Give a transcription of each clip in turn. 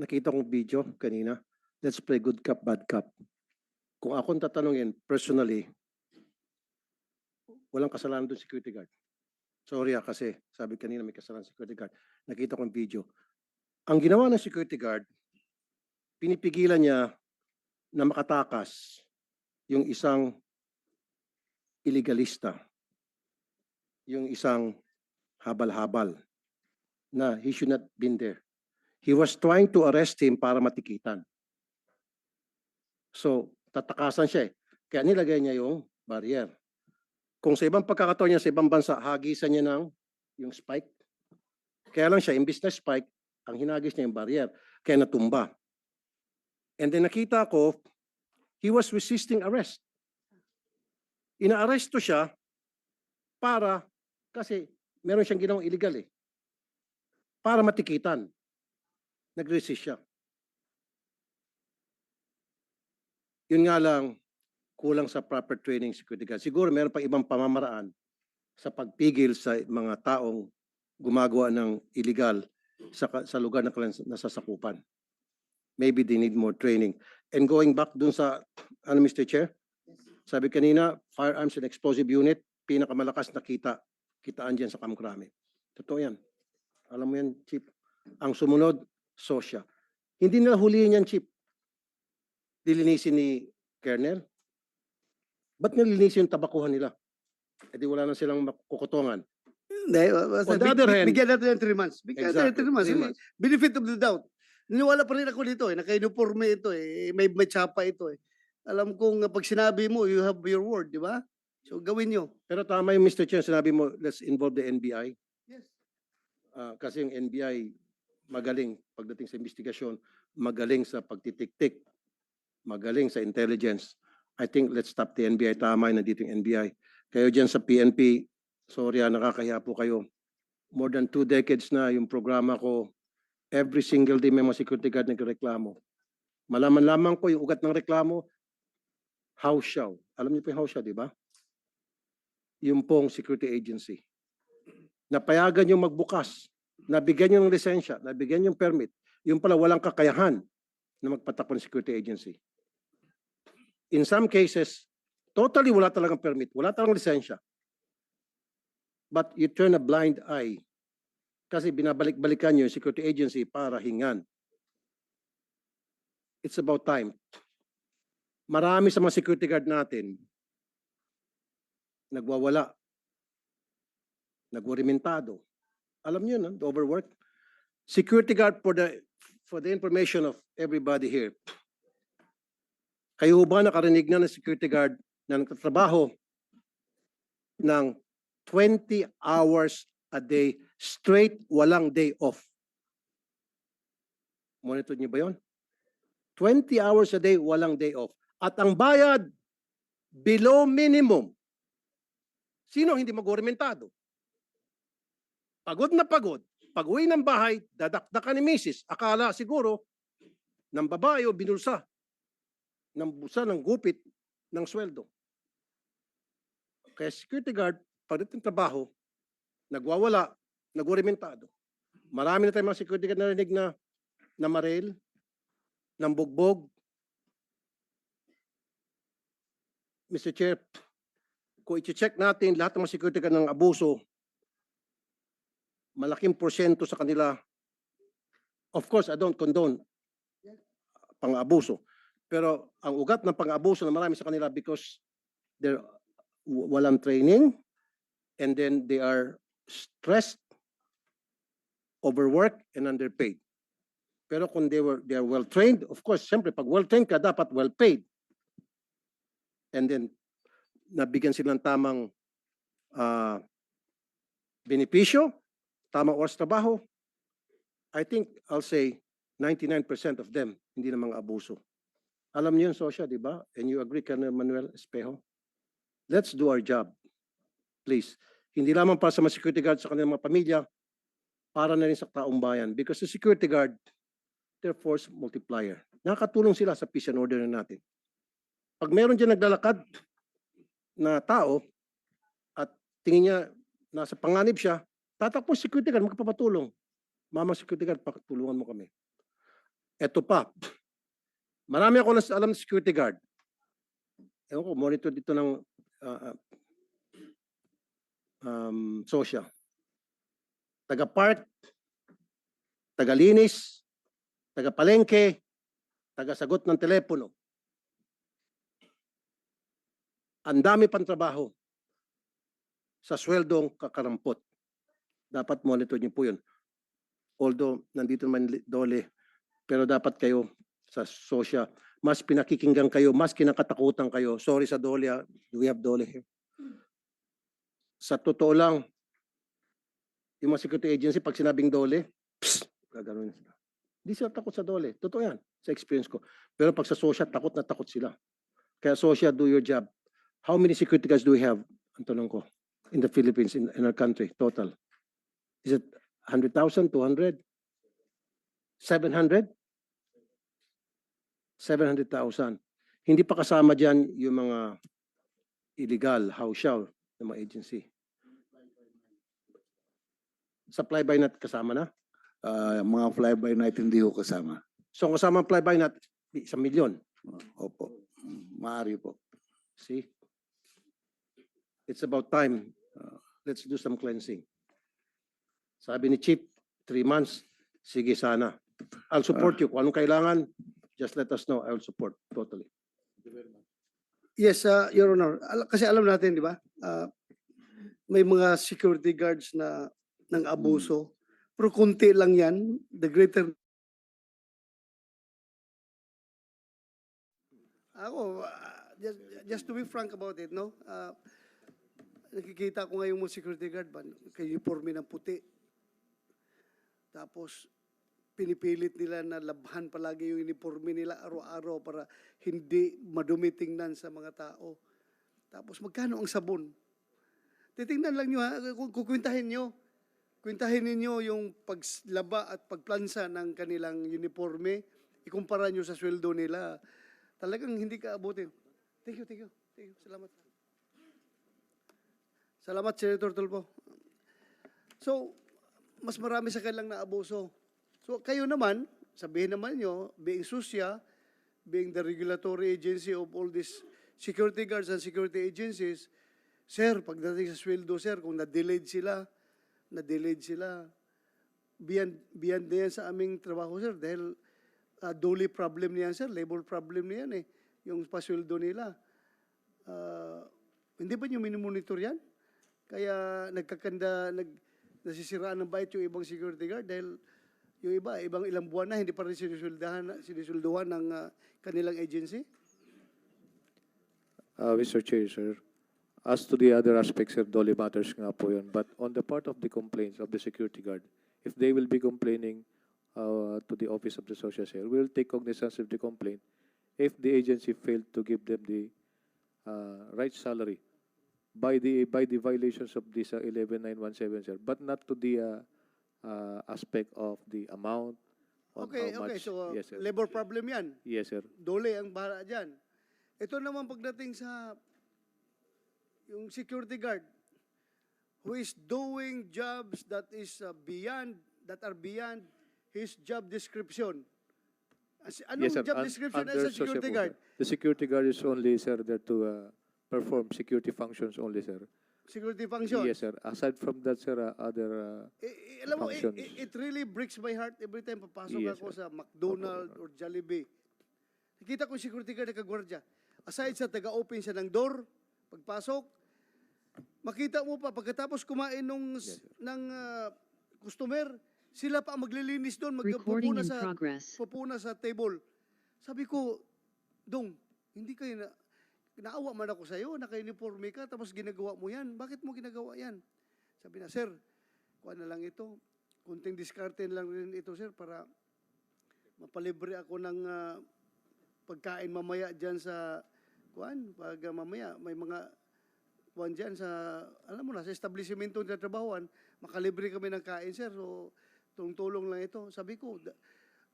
nakita kong video kanina. Let's play good cop, bad cop. Kung akong tatanungin, personally, walang kasalanan doon security guard. Sorry kasi sabi kanina may kasalanan security guard. Nakita kong video. Ang ginawa ng security guard, pinipigilan niya na makatakas yung isang illegalista, yung isang habal-habal na he should not been there. He was trying to arrest him para matikitan. So, tatakasan siya eh. Kaya nilagay niya yung barrier. Kung sa ibang pagkakataon niya sa ibang bansa, hagisan niya ng yung spike. Kaya lang siya, imbis na spike, ang hinagis niya yung barrier. Kaya natumba. And then nakita ko, he was resisting arrest. Ina-arresto siya para, kasi meron siyang ginawang illegal eh. Para matikitan. Nag-resist siya. Yun nga lang, kulang sa proper training security guard. Siguro meron pa ibang pamamaraan sa pagpigil sa mga taong gumagawa ng illegal sa lugar na nasasakupan. Maybe they need more training. And going back dun sa, Mr. Chair, sabi kanina, firearms and explosive unit, pinakamalakas na kitaan dyan sa Kamkrame. Totoo yan. Alam mo yan, Chief. Ang sumunod, Sosya. Hindi nila huliin yan, Chief. Dilinisin ni Colonel. Ba't nilinisin yung tabakuhan nila? E di wala na silang makukutongan. Hindi, On the other hand, bigyan natin ng 3 months. Bigyan natin ng 3 months. 3 months. Benefit of the doubt. Niniwala pa rin ako dito eh. Naka-uniforme ito eh. May tsapa ito eh. Alam kong pag sinabi mo, you have your word, di ba? So gawin nyo. Pero tama yung Mr. Chair, sinabi mo, let's involve the NBI. Yes. Kasi yung NBI magaling pagdating sa investigasyon, magaling sa pagtitik-tik, magaling sa intelligence. I think let's stop the NBI. Tama yung nandito yung NBI. Kayo dyan sa PNP, sorry nakakahiya po kayo. More than 2 decades na yung programa ko, every single day may mga security guard nagreklamo. Malaman lamang ko yung ugat ng reklamo, house show. Alam niyo po yung house show, di ba? Yung pong security agency. Napayagan yung magbukas, nabigyan yung lisensya, nabigyan yung permit, yung pala walang kakayahan na magpatakbo ng security agency. In some cases, totally wala talagang permit, wala talagang lisensya. But you turn a blind eye kasi binabalik-balikan nyo yung security agency para hingan. It's about time. Marami sa mga security guard natin nagwawala, nagwarimentado. Alam niyo na, overwork. Security guard for the information of everybody here. Kayo ba nakarinig na ng security guard na nagtatrabaho ng 20 hours a day straight, walang day off? Monitor niyo ba yun? 20 hours a day, walang day off. At ang bayad, below minimum. Sino hindi magorimentado? Pagod na pagod. Pag-uwi ng bahay, dadakdakan ni Mrs. Akala siguro ng babae o binulsa ng busa ng gupit ng sweldo. Kaya security guard, pagdating trabaho, nagwawala, nagorimentado. Marami na tayong mga security guard narinig na marel, ng bugbog. Mr. Chair, kung i-check natin lahat ng mga security guard ng abuso, malaking porsyento sa kanila, of course, I don't condone pang-abuso. Pero ang ugat ng pang-abuso na marami sa kanila because they're walang training and then they are stressed, overworked, and underpaid. Pero kung they are well trained, of course, siyempre pag well trained ka, dapat well paid. And then nabigyan sila ng tamang benepisyo, tamang oras trabaho. I think I'll say 99% of them hindi na mga abuso. Alam niyo yung Sosya, di ba? And you agree, Colonel Manuel Espejo? Let's do our job. Please. Hindi lamang para sa mga security guard sa kanilang mga pamilya, para na rin sa taong bayan. Because the security guard, they're force multiplier. Nakakatulong sila sa peace and order na natin. Pag meron dyan naglalakad na tao at tingin niya nasa panganib siya, tatakbo security guard, magpapatulong. Mama security guard, pakatulungan mo kami. Eto pa, marami ako alam na security guard. Ewan ko, monitor dito ng social. Taga-park, taga-linis, taga-palengke, taga-sagot ng telepono. Ang dami pang trabaho sa sweldong kakarampot. Dapat monitor niyo po yun. Although, nandito naman Dole, pero dapat kayo sa social, mas pinakikinggan kayo, mas kinakatakutan kayo. Sorry sa Dole, do we have Dole here? Sa totoo lang, yung mga security agency, pag sinabing Dole, gagano'n sila. Hindi sila takot sa Dole. Totoo yan, sa experience ko. Pero pag sa social, takot na takot sila. Kaya social, do your job. How many security guards do we have? Ang tanong ko. In the Philippines, in our country, total. Is it 100,000, 200? 700? 700,000. Hindi pa kasama dyan yung mga illegal house show ng mga agency. Sa fly-by night kasama na? Mga fly-by-night hindi ko kasama. So ang kasama ang fly-by-night, 1 milyon. Opo. Maaari po. See? It's about time. Let's do some cleansing. Sabi ni Chief, 3 months. Sige sana. I'll support you. Kung anong kailangan, just let us know. I'll support totally. Yes, Your Honor. Kasi alam natin, di ba? May mga security guards na ng abuso. Pero kunti lang yan. The greater... Ako, just to be frank about it, no? Nakikita ko ngayon mga security guard ba, kay uniforme ng puti. Tapos, pinipilit nila na labhan palagi yung uniforme nila araw-araw para hindi madumi tingnan sa mga tao. Tapos, magkano ang sabon? Titingnan lang nyo, ha? Kukwintahin nyo. Kwintahin ninyo yung paglaba at pagplansa ng kanilang uniforme. Ikumpara nyo sa sweldo nila. Talagang hindi ka abutin. Thank you, thank you. Thank you. Salamat. Salamat, Senator Tulfo. So, mas marami sa kanilang naabuso. So, kayo naman, sabihin naman nyo, being SUSYA, being the regulatory agency of all these security guards and security agencies, sir, pagdating sa sweldo, sir, kung na-delayed sila, beyond na yan sa aming trabaho, sir, dahil dole problem niyan, sir, labor problem niyan yung pasweldo nila. Hindi ba nyo minimonitor yan? Kaya nasisiraan ng bait yung ibang security guard dahil yung ilang buwan na hindi pa rin sinisweldohan ng kanilang agency? Mr. Chair, sir. As to the other aspects, sir, Dolly matters nga po yun. But on the part of the complaints of the security guard, if they will be complaining to the Office of the Social Sale, we will take cognizance of the complaint if the agency failed to give them the right salary by the violations of this 11917, sir, but not to the aspect of the amount on how much. So yes, sir. labor problem yan. Yes, sir. Dole ang bahala dyan. Ito naman pagdating sa yung security guard who is doing jobs that are beyond his job description. Anong Yes, sir. job description as Under a security social guard? po, sir. The security guard is only, sir, there to perform security functions only, sir. Security function? Yes, sir. Aside from that, sir, other Alam mo, functions. it really breaks my heart every time papasok Yes, ako sir. sa McDonald's or Jollibee. Nakita ko yung security guard nagkagwardya. Aside sa taga-open siya ng door, pagpasok, makita mo pa, pagkatapos kumain ng customer, sila pa ang maglilinis doon, Recording in progress. pupuna sa table. Sabi ko, Dong, hindi kayo naawa man ako sa'yo, naka-uniforme ka, tapos ginagawa mo yan. Bakit mo ginagawa yan? Sabi na, sir, kuha na lang ito. Kunting diskarte lang rin ito, sir, para mapalibre ako ng pagkain mamaya dyan sa, pag mamaya may mga dyan sa, alam mo na, sa establishmento na trabahoan, makalibre kami ng kain, sir. So, tulong-tulong lang ito. Sabi ko,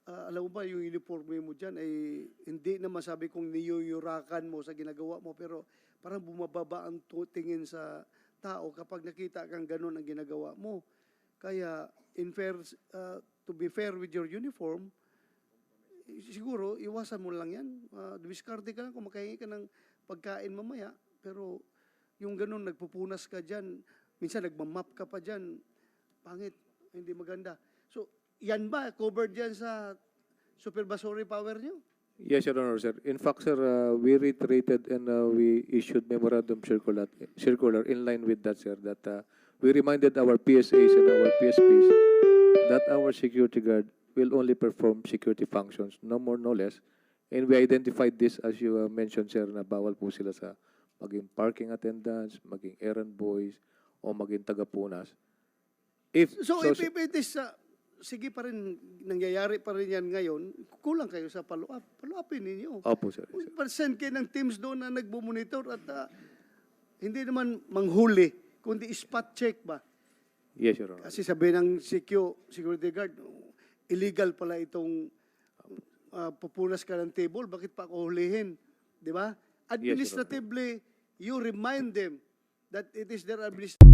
alam mo ba, yung uniforme mo dyan ay hindi na masabi kong niyuyurakan mo sa ginagawa mo, pero parang bumababa ang tingin sa tao kapag nakita kang ganun ang ginagawa mo. Kaya, to be fair with your uniform, siguro, iwasan mo lang yan. Dumiskarte ka lang kung makahingi ka ng pagkain mamaya. Pero yung ganun, nagpupunas ka dyan, minsan nagmamap ka pa dyan, pangit, hindi maganda. So, yan ba, covered dyan sa supervisory power nyo? Yes, Your Honor, sir. In fact, sir, we reiterated and we issued memorandum circular in line with that, sir, that we reminded our PSAs and our PSPs that our security guard will only perform security functions, no more, no less. And we identified this, as you mentioned, sir, na bawal po sila sa maging parking attendants, maging errand boys, o maging tagapunas. If So, if it is, sige pa rin, nangyayari pa rin yan ngayon, kulang kayo sa follow-up. Follow-upin ninyo. Opo, sir. Yes, sir. Send kayo ng teams doon na nagbo-monitor at hindi naman manghuli, kundi spot check ba? Yes, Your Honor. Kasi sabi ng security guard, illegal pala itong pupunas ka ng table, bakit pa ako hulihin? Di ba? Administratively, you remind them that it is their administrative